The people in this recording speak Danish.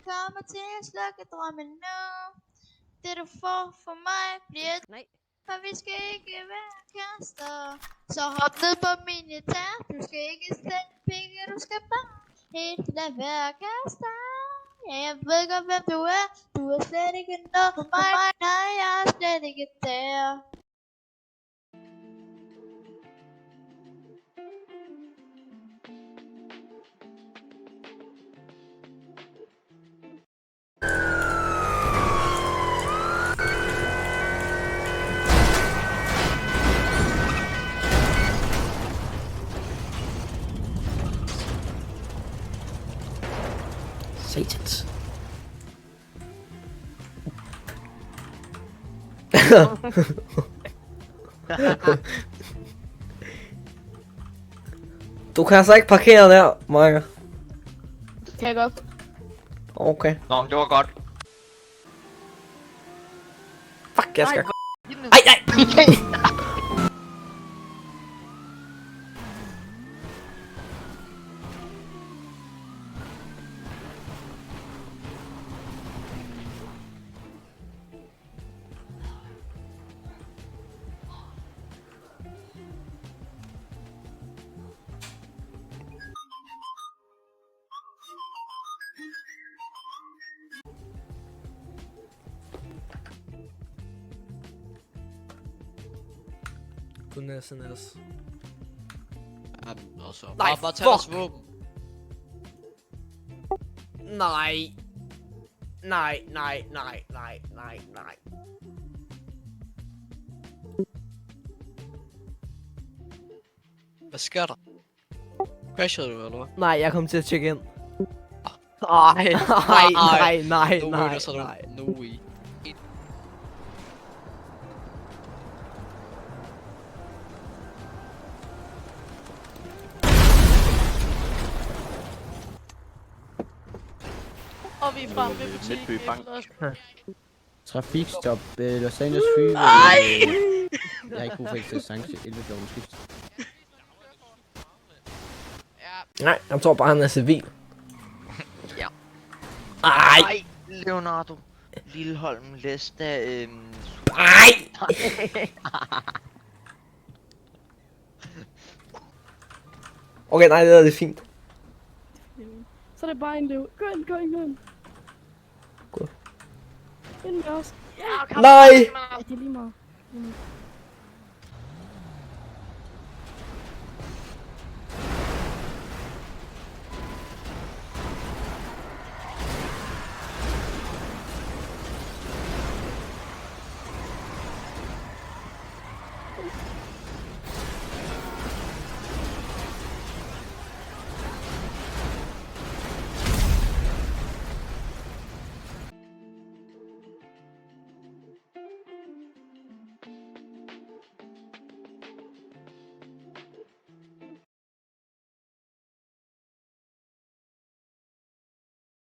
kommer til at slukke drømmen nu. Det du får for mig bliver... Nej. For vi skal ikke være kærester. Så hop ned på min gitar. Du skal ikke sende penge, du skal bare helt lade være kærester. Ja, jeg ved godt hvem du er. Du er slet ikke noget for mig. Nej, jeg er slet ikke der. Satans. Du kan altså ikke parkere der, Maja. Kan jeg godt? Okay. Nå, det var godt. Fuck, jeg skal... Nej. Ej! Goodness. Jamen, og så. Nej, Bare tag fuck. deres våben. Nej. Nej. Hvad sker der? Crashede du, eller hvad? Nej, jeg kom til at tjekke ind. Nej, Nej. No way, så er Nej. der no way. Og vi er fremme ved butikken. Midtby Bank. Trafikstop, Los Angeles Fyn. Jeg har ikke brug for ekstra sanction, 11 km skift. Nej, jeg tror bare, han er civil. Ja. Ej! Nej, Leonardo. Lilleholm, Lesta, Ej! Okay, nej, det er fint. Så er det bare en løv. Gå ind. Gå. Ind med os. Ja, Nej! det er lige meget.